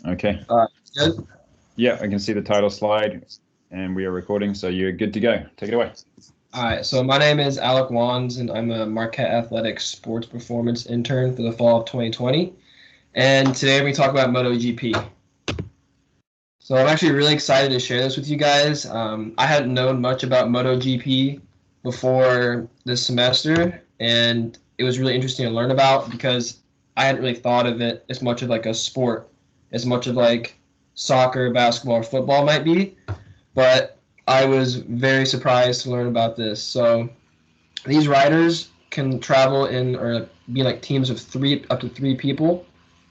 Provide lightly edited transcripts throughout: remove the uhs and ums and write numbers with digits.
Okay. Good. Yeah, I can see the title slide and we are recording, so you're good to go. Take it away. All right, so my name is Alec Wons, and I'm a Marquette Athletics sports performance intern for the fall of 2020. And today we talk about MotoGP. So I'm actually really excited to share this with you guys. I hadn't known much about MotoGP before this semester, and it was really interesting to learn about because I hadn't really thought of it as much of like a sport, as much of like soccer, basketball, or football might be. But I was very surprised to learn about this. So these riders can travel in or be like teams of up to three people.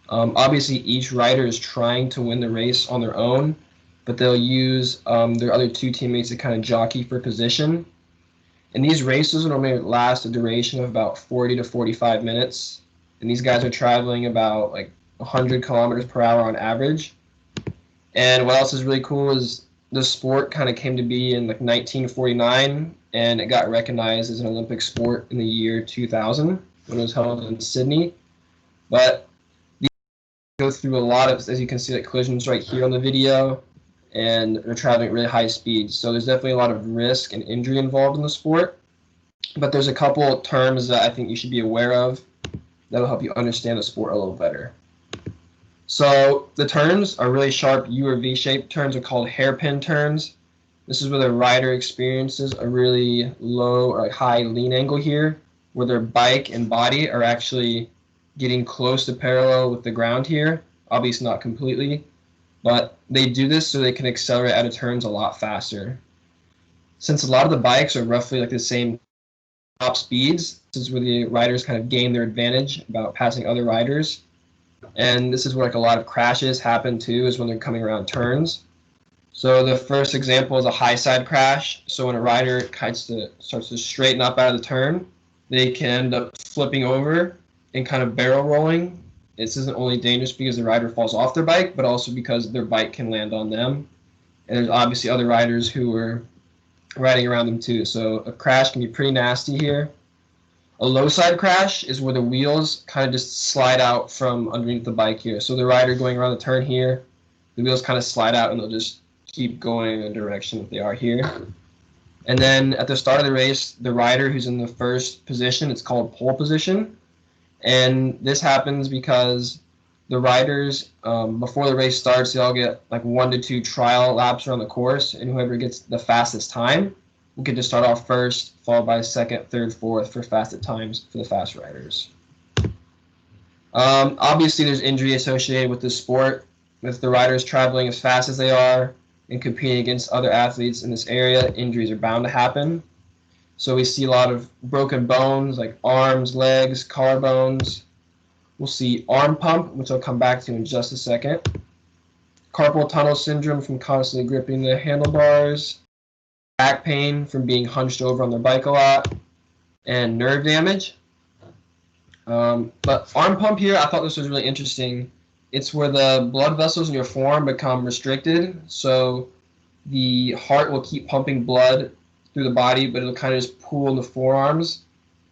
Obviously, each rider is trying to win the race on their own, but they'll use their other two teammates to kind of jockey for position. And these races will normally last a duration of about 40 to 45 minutes. And these guys are traveling about like 100 kilometers per hour on average. And what else is really cool is the sport kind of came to be in like 1949, and it got recognized as an Olympic sport in the year 2000 when it was held in Sydney. But these go through a lot of, as you can see, like collisions right here on the video, and they're traveling at really high speeds. So there's definitely a lot of risk and injury involved in the sport. But there's a couple terms that I think you should be aware of that'll help you understand the sport a little better. So the turns are really sharp U or V-shaped turns are called hairpin turns. This is where the rider experiences a really low or high lean angle here, where their bike and body are actually getting close to parallel with the ground here. Obviously not completely, but they do this so they can accelerate out of turns a lot faster. Since a lot of the bikes are roughly like the same top speeds, this is where the riders kind of gain their advantage about passing other riders. And this is where like a lot of crashes happen too, is when they're coming around turns. So the first example is a high side crash. So when a rider starts to straighten up out of the turn, they can end up flipping over and kind of barrel rolling. This isn't only dangerous because the rider falls off their bike, but also because their bike can land on them. And there's obviously other riders who are riding around them too. So a crash can be pretty nasty here. A low side crash is where the wheels kind of just slide out from underneath the bike here. So the rider going around the turn here, the wheels kind of slide out and they'll just keep going in the direction that they are here. And then at the start of the race, the rider who's in the first position, it's called pole position. And this happens because the riders, before the race starts, they all get like 1 to 2 trial laps around the course, and whoever gets the fastest time will get to start off first, followed by second, third, fourth for fastest times for the fast riders. Obviously, there's injury associated with this sport. With the riders traveling as fast as they are and competing against other athletes in this area, injuries are bound to happen. So we see a lot of broken bones like arms, legs, collarbones. We'll see arm pump, which I'll come back to in just a second. Carpal tunnel syndrome from constantly gripping the handlebars. Back pain from being hunched over on their bike a lot, and nerve damage. But arm pump here, I thought this was really interesting. It's where the blood vessels in your forearm become restricted, so the heart will keep pumping blood through the body, but it'll kind of just pool in the forearms.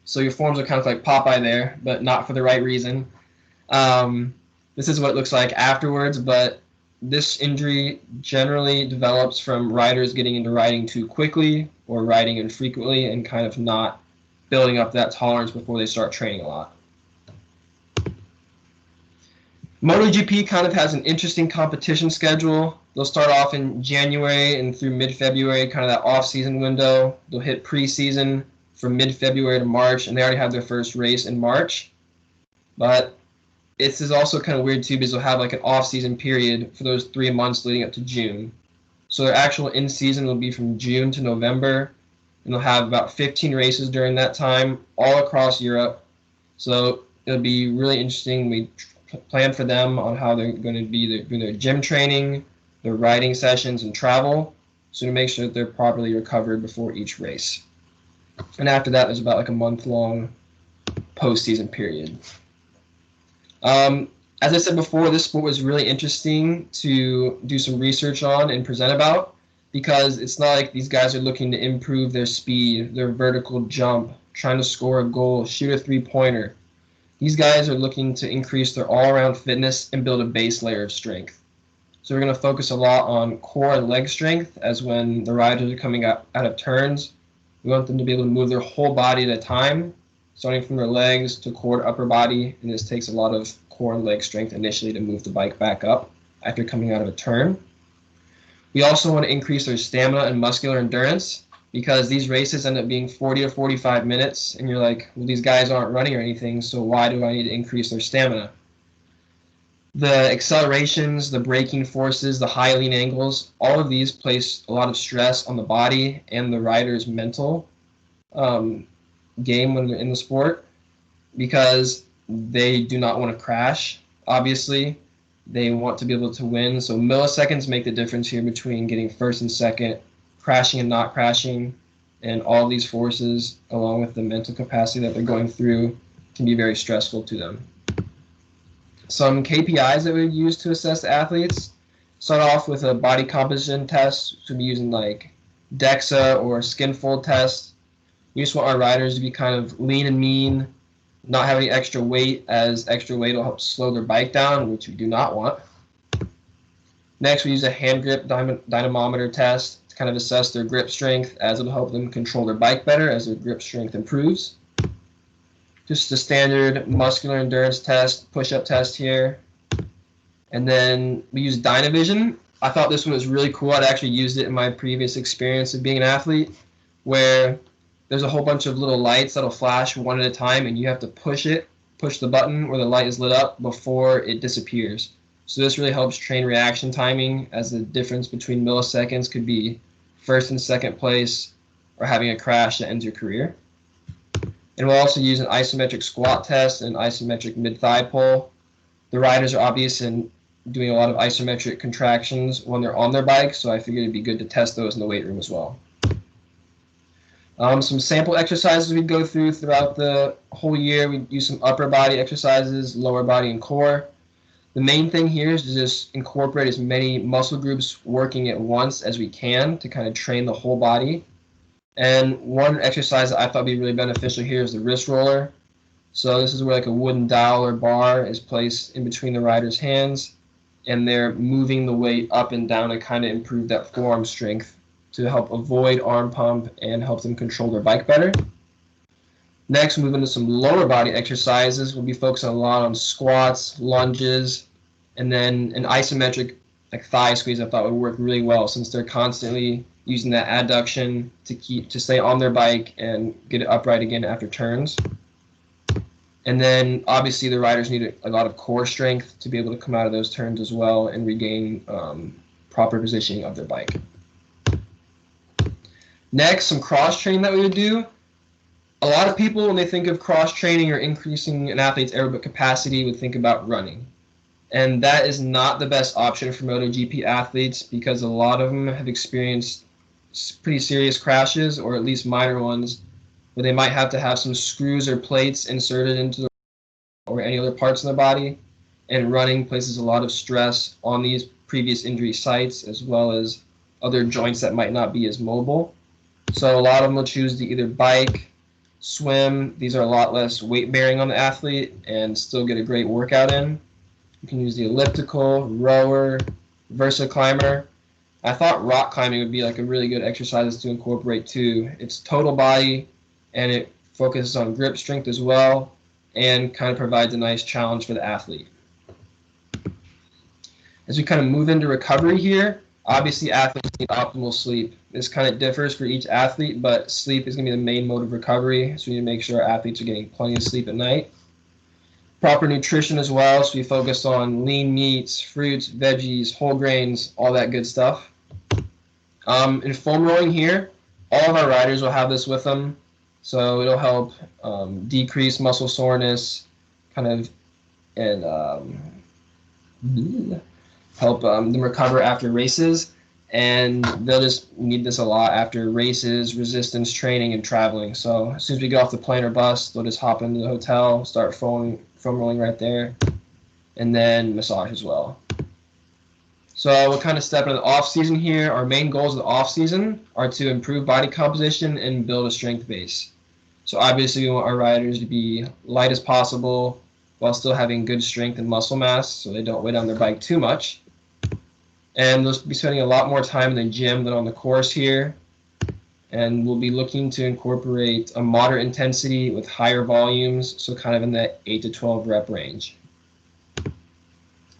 So your forearms are kind of like Popeye there, but not for the right reason. This is what it looks like afterwards, but this injury generally develops from riders getting into riding too quickly or riding infrequently and kind of not building up that tolerance before they start training a lot. MotoGP kind of has an interesting competition schedule. They'll start off in January and through mid-February, kind of that off-season window. They'll hit preseason from mid-February to March, and they already have their first race in March. But this is also kind of weird too because they'll have like an off-season period for those 3 months leading up to June. So their actual in-season will be from June to November, and they'll have about 15 races during that time all across Europe. So it'll be really interesting. We plan for them on how they're going to be doing their gym training, their riding sessions, and travel, so to make sure that they're properly recovered before each race. And after that, there's about like a month-long post-season period. As I said before, this sport was really interesting to do some research on and present about because it's not like these guys are looking to improve their speed, their vertical jump, trying to score a goal, shoot a three-pointer. These guys are looking to increase their all-around fitness and build a base layer of strength. So we're going to focus a lot on core and leg strength, as when the riders are coming out of turns, we want them to be able to move their whole body at a time, starting from their legs to core to upper body. And this takes a lot of core and leg strength initially to move the bike back up after coming out of a turn. We also want to increase their stamina and muscular endurance, because these races end up being 40 or 45 minutes, and you're like, well, these guys aren't running or anything, so why do I need to increase their stamina? The accelerations, the braking forces, the high lean angles, all of these place a lot of stress on the body and the rider's mental game when they're in the sport, because they do not want to crash, obviously. They want to be able to win. So milliseconds make the difference here between getting first and second, crashing and not crashing, and all these forces, along with the mental capacity that they're going through, can be very stressful to them. Some KPIs that we use to assess athletes start off with a body composition test. So we're using like DEXA or skin fold test. We just want our riders to be kind of lean and mean, not have any extra weight, as extra weight will help slow their bike down, which we do not want. Next, we use a hand grip dynamometer test to kind of assess their grip strength, as it'll help them control their bike better as their grip strength improves. Just a standard muscular endurance test, push-up test here. And then we use Dynavision. I thought this one was really cool. I'd actually used it in my previous experience of being an athlete, where there's a whole bunch of little lights that'll flash one at a time, and you have to push the button where the light is lit up before it disappears. So this really helps train reaction timing, as the difference between milliseconds could be first and second place or having a crash that ends your career. And we'll also use an isometric squat test and isometric mid-thigh pull. The riders are obvious in doing a lot of isometric contractions when they're on their bike, so I figured it'd be good to test those in the weight room as well. Some sample exercises we go through throughout the whole year. We use some upper body exercises, lower body, and core. The main thing here is to just incorporate as many muscle groups working at once as we can to kind of train the whole body. And one exercise that I thought would be really beneficial here is the wrist roller. So this is where like a wooden dowel or bar is placed in between the rider's hands, and they're moving the weight up and down to kind of improve that forearm strength to help avoid arm pump and help them control their bike better. Next, we'll move into some lower body exercises. We'll be focusing a lot on squats, lunges, and then an isometric like thigh squeeze I thought would work really well, since they're constantly using that adduction to stay on their bike and get it upright again after turns. And then obviously the riders need a lot of core strength to be able to come out of those turns as well and regain proper positioning of their bike. Next, some cross training that we would do. A lot of people, when they think of cross training or increasing an athlete's aerobic capacity, would think about running. And that is not the best option for MotoGP athletes, because a lot of them have experienced pretty serious crashes, or at least minor ones, where they might have to have some screws or plates inserted into the or any other parts of their body. And running places a lot of stress on these previous injury sites, as well as other joints that might not be as mobile. So a lot of them will choose to either bike, swim. These are a lot less weight bearing on the athlete and still get a great workout in. You can use the elliptical, rower, Versa climber. I thought rock climbing would be like a really good exercise to incorporate too. It's total body, and it focuses on grip strength as well, and kind of provides a nice challenge for the athlete. As we kind of move into recovery here, obviously athletes need optimal sleep. This kind of differs for each athlete, but sleep is going to be the main mode of recovery, so we need to make sure our athletes are getting plenty of sleep at night. Proper nutrition as well, so we focus on lean meats, fruits, veggies, whole grains, all that good stuff. In foam rolling here, all of our riders will have this with them, so it'll help decrease muscle soreness, kind of, and help them recover after races. And they'll just need this a lot after races, resistance training, and traveling. So as soon as we get off the plane or bus, they'll just hop into the hotel, start foam rolling right there, and then massage as well. So we'll kind of step into the off season here. Our main goals of the off season are to improve body composition and build a strength base. So obviously we want our riders to be light as possible while still having good strength and muscle mass, so they don't weigh down their bike too much. And they'll be spending a lot more time in the gym than on the course here. And we'll be looking to incorporate a moderate intensity with higher volumes, so kind of in that 8 to 12 rep range.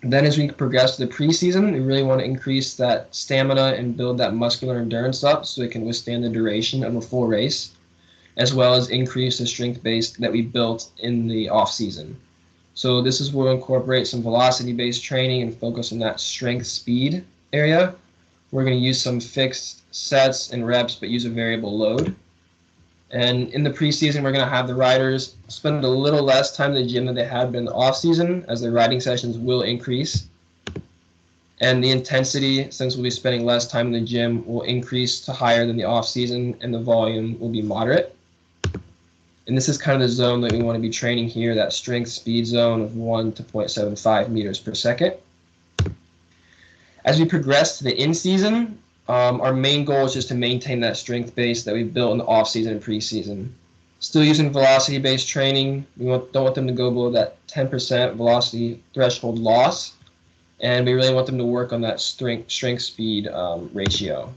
Then as we progress to the preseason, we really want to increase that stamina and build that muscular endurance up so it can withstand the duration of a full race, as well as increase the strength base that we built in the off season. So this is where we'll incorporate some velocity-based training and focus on that strength speed area. We're going to use some fixed sets and reps, but use a variable load. And in the preseason, we're going to have the riders spend a little less time in the gym than they have been in the off season, as their riding sessions will increase. And the intensity, since we'll be spending less time in the gym, will increase to higher than the off season, and the volume will be moderate. And this is kind of the zone that we want to be training here, that strength speed zone of 1 to 0.75 meters per second. As we progress to the in-season, our main goal is just to maintain that strength base that we built in the off-season and preseason. Still using velocity-based training. We don't want them to go below that 10% velocity threshold loss, and we really want them to work on that strength-speed ratio.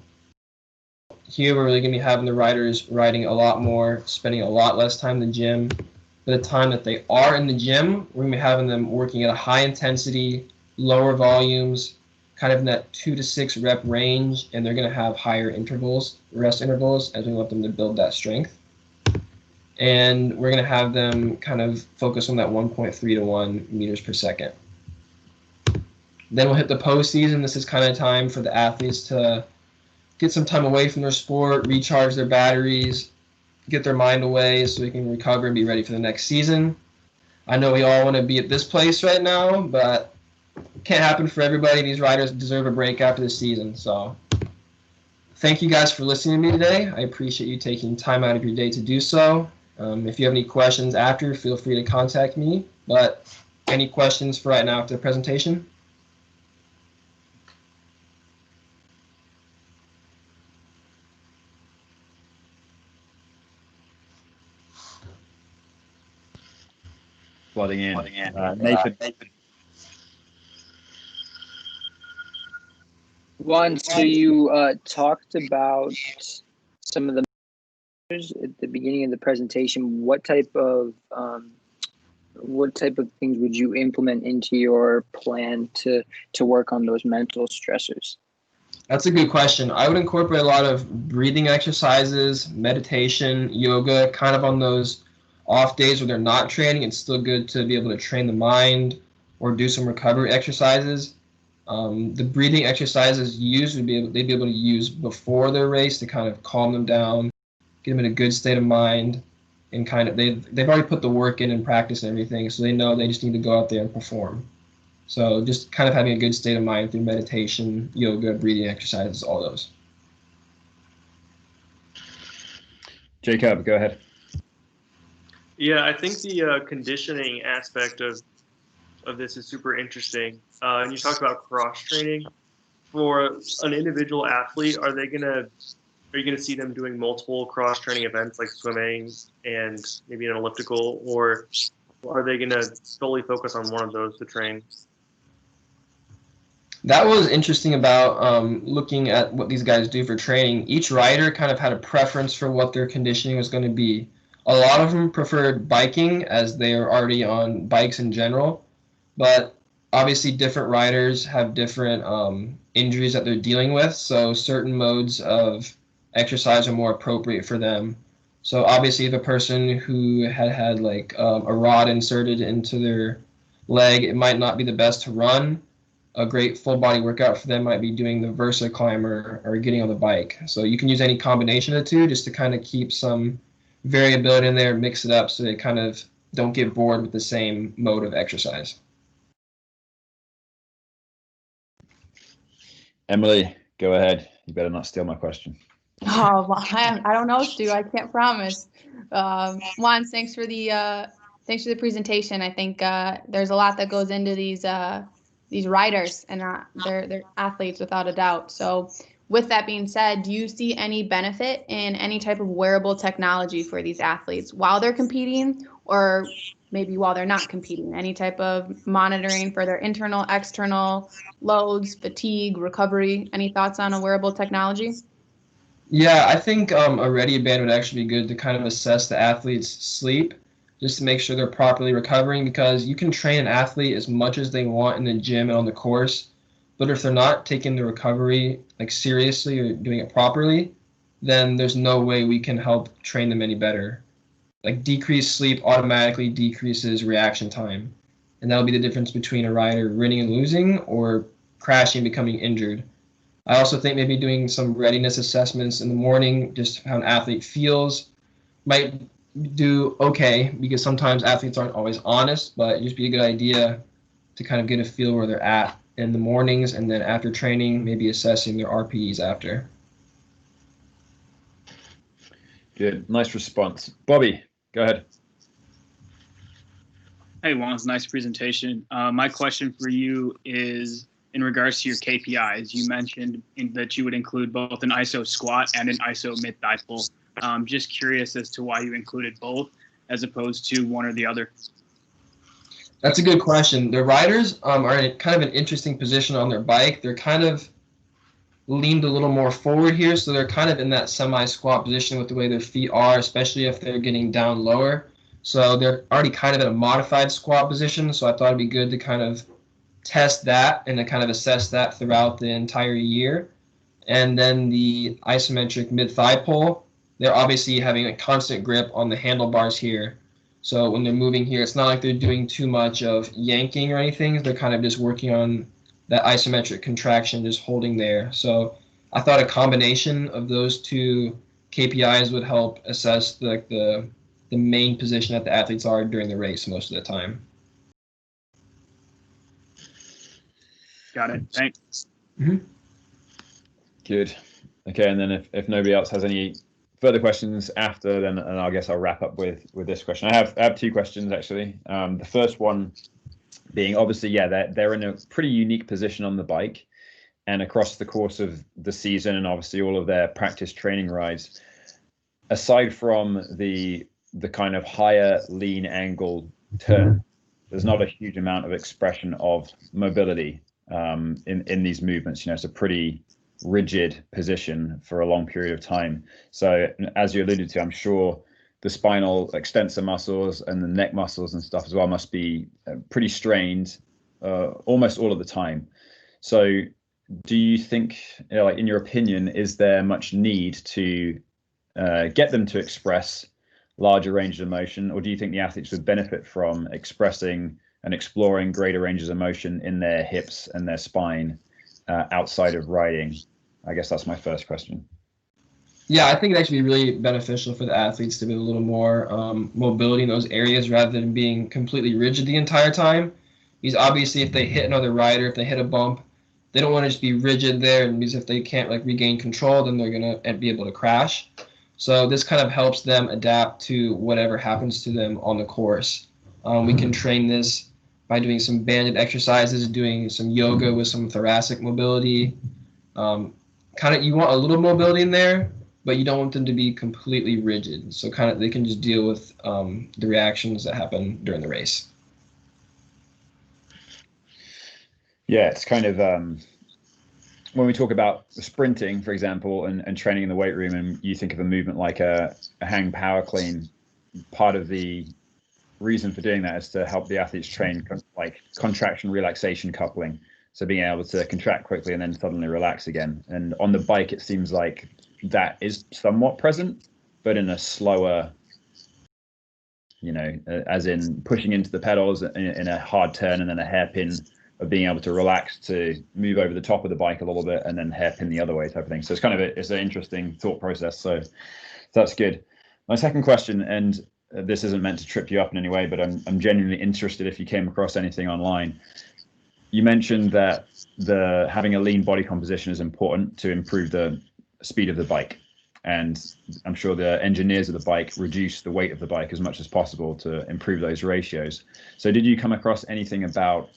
Here we're really going to be having the riders riding a lot more, spending a lot less time in the gym. For the time that they are in the gym, we're going to be having them working at a high intensity, lower volumes, kind of in that 2 to 6 rep range, and they're going to have higher intervals, rest intervals, as we want them to build that strength. And we're going to have them kind of focus on that 1.3 to 1 meters per second. Then we'll hit the postseason. This is kind of time for the athletes to get some time away from their sport, recharge their batteries, get their mind away so they can recover and be ready for the next season. I know we all want to be at this place right now, but it can't happen for everybody. These riders deserve a break after the season. So thank you guys for listening to me today. I appreciate you taking time out of your day to do so. If you have any questions after, feel free to contact me. But any questions for right now after the presentation? Flooding in. Nathan. One, so you talked about some of the measures at the beginning of the presentation. What type of things would you implement into your plan to work on those mental stressors? That's a good question. I would incorporate a lot of breathing exercises, meditation, yoga, kind of on those off days where they're not training. It's still good to be able to train the mind or do some recovery exercises. The breathing exercises they'd be able to use before their race to kind of calm them down, get them in a good state of mind, and kind of they've already put the work in and practice and everything, so they know they just need to go out there and perform. So just kind of having a good state of mind through meditation, yoga, breathing exercises, all those. Jacob, go ahead. Yeah, I think the conditioning aspect of this is super interesting. And you talked about cross training. For an individual athlete, are you gonna see them doing multiple cross training events like swimming and maybe an elliptical, or are they gonna solely focus on one of those to train? That was interesting about looking at what these guys do for training. Each rider kind of had a preference for what their conditioning was going to be. A lot of them preferred biking, as they are already on bikes in general, but obviously different riders have different injuries that they're dealing with, so certain modes of exercise are more appropriate for them. So obviously if a person who had like a rod inserted into their leg, it might not be the best to run. A great full body workout for them might be doing the Versa climber or getting on the bike. So you can use any combination of the two just to kind of keep some variability in there, mix it up so they kind of don't get bored with the same mode of exercise. Emily, go ahead. You better not steal my question. Oh, well, I don't know, Stu. I can't promise. Juan, thanks for the presentation. I think there's a lot that goes into these riders, and they're athletes without a doubt. So with that being said, do you see any benefit in any type of wearable technology for these athletes while they're competing, or maybe while they're not competing? Any type of monitoring for their internal, external loads, fatigue, recovery? Any thoughts on a wearable technology? Yeah, I think a ready band would actually be good to kind of assess the athlete's sleep, just to make sure they're properly recovering, because you can train an athlete as much as they want in the gym and on the course, but if they're not taking the recovery like seriously or doing it properly, then there's no way we can help train them any better. Like, decreased sleep automatically decreases reaction time, and that'll be the difference between a rider winning and losing or crashing and becoming injured. I also think maybe doing some readiness assessments in the morning, just how an athlete feels, might do okay, because sometimes athletes aren't always honest, but it'd just be a good idea to kind of get a feel where they're at in the mornings, and then after training, maybe assessing their RPEs after. Good. Nice response. Bobby, go ahead. Hey, Wons, nice presentation. My question for you is in regards to your KPIs. You mentioned that you would include both an ISO squat and an ISO mid-thigh pull. Just curious as to why you included both as opposed to one or the other. That's a good question. The riders are in kind of an interesting position on their bike. They're kind of leaned a little more forward here, so they're kind of in that semi-squat position with the way their feet are, especially if they're getting down lower. So they're already kind of in a modified squat position, so I thought it'd be good to kind of test that and to kind of assess that throughout the entire year. And then the isometric mid-thigh pull, they're obviously having a constant grip on the handlebars here. So when they're moving here, it's not like they're doing too much of yanking or anything. They're kind of just working on that isometric contraction, just holding there. So I thought a combination of those two KPIs would help assess the main position that the athletes are during the race most of the time. Got it. Thanks. Mm-hmm. Good. Okay, and then if nobody else has any further questions after, then and I guess I'll wrap up with this question. I have two questions actually. The first one being, obviously, yeah, they're in a pretty unique position on the bike, and across the course of the season, and obviously all of their practice training rides, aside from the kind of higher lean angle turn, there's not a huge amount of expression of mobility in these movements. You know, it's a pretty rigid position for a long period of time. So as you alluded to, I'm sure the spinal extensor muscles and the neck muscles and stuff as well must be pretty strained almost all of the time. So do you think, you know, like, in your opinion, is there much need to get them to express larger ranges of motion, or do you think the athletes would benefit from expressing and exploring greater ranges of motion in their hips and their spine outside of riding? I guess that's my first question. Yeah, I think it'd actually be really beneficial for the athletes to be a little more mobility in those areas rather than being completely rigid the entire time. Because obviously if they hit another rider, if they hit a bump, they don't want to just be rigid there, and because if they can't like regain control, then they're going to be able to crash. So this kind of helps them adapt to whatever happens to them on the course. We can train this by doing some banded exercises, doing some yoga with some thoracic mobility. You want a little mobility in there, but you don't want them to be completely rigid. So kind of they can just deal with the reactions that happen during the race. Yeah, it's kind of when we talk about sprinting, for example, and training in the weight room, and you think of a movement like a hang power clean, part of the reason for doing that is to help the athletes train like contraction relaxation coupling. So being able to contract quickly and then suddenly relax again. And on the bike, it seems like that is somewhat present, but in a slower, you know, as in pushing into the pedals in a hard turn and then a hairpin of being able to relax to move over the top of the bike a little bit and then hairpin the other way type of thing. So it's kind of it's an interesting thought process. So that's good. My second question, and this isn't meant to trip you up in any way, but I'm genuinely interested if you came across anything online. You mentioned that having a lean body composition is important to improve the speed of the bike. And I'm sure the engineers of the bike reduce the weight of the bike as much as possible to improve those ratios. So did you come across anything about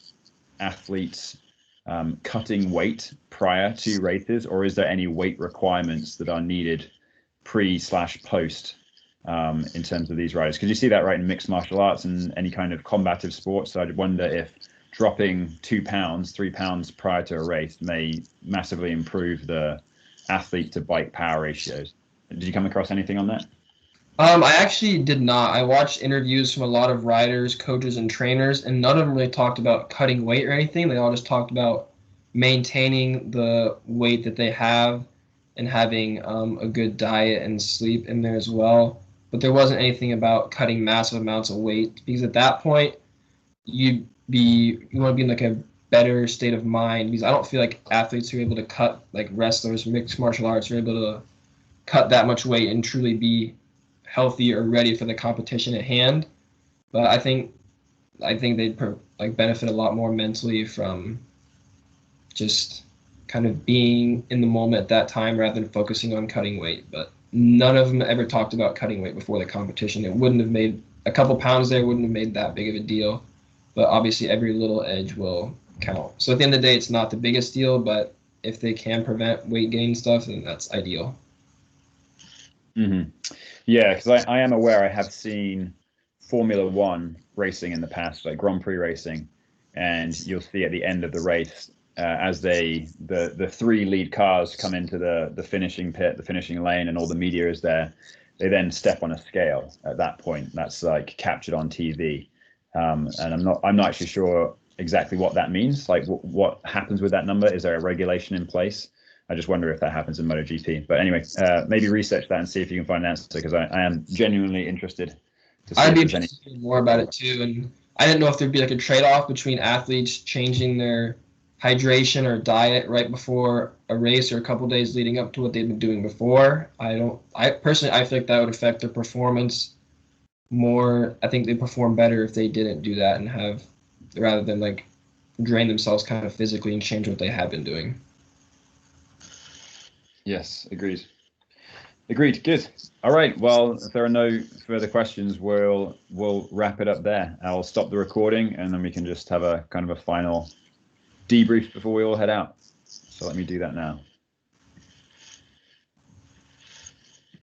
athletes cutting weight prior to races, or is there any weight requirements that are needed pre/post in terms of these riders? Because you see that right in mixed martial arts and any kind of combative sports. So I'd wonder if dropping 2 pounds, 3 pounds prior to a race may massively improve the athlete to bike power ratios. Did you come across anything on that? I actually did not. I watched interviews from a lot of riders, coaches, and trainers, and none of them really talked about cutting weight or anything. They all just talked about maintaining the weight that they have and having a good diet and sleep in there as well. But there wasn't anything about cutting massive amounts of weight, because at that point you want to be in like a better state of mind, because I don't feel like athletes who are able to cut, like wrestlers, mixed martial arts, are able to cut that much weight and truly be healthy or ready for the competition at hand. But I think they'd benefit a lot more mentally from just kind of being in the moment at that time rather than focusing on cutting weight. But none of them ever talked about cutting weight before the competition. It wouldn't have made a couple pounds there wouldn't have made that big of a deal. But obviously every little edge will count. So at the end of the day, it's not the biggest deal, but if they can prevent weight gain stuff, then that's ideal. Mm-hmm. Yeah, because I am aware I have seen Formula One racing in the past, like Grand Prix racing, and you'll see at the end of the race, as the 3 lead cars come into the finishing pit, the finishing lane, and all the media is there, they then step on a scale at that point. That's like captured on TV, and I'm not actually sure exactly what that means. Like what happens with that number? Is there a regulation in place? I just wonder if that happens in MotoGP. But anyway, maybe research that and see if you can find an answer, because I am genuinely interested to see. I'd be interested to hear more about it too. And I didn't know if there'd be like a trade-off between athletes changing their hydration or diet right before a race or a couple days leading up to what they've been doing before. I personally feel like that would affect their performance more. I think they perform better if they didn't do that and rather than like drain themselves kind of physically and change what they have been doing. Yes, agreed. Good. All right. Well, if there are no further questions, we'll wrap it up there. I'll stop the recording, and then we can just have a kind of a final debrief before we all head out. So let me do that now.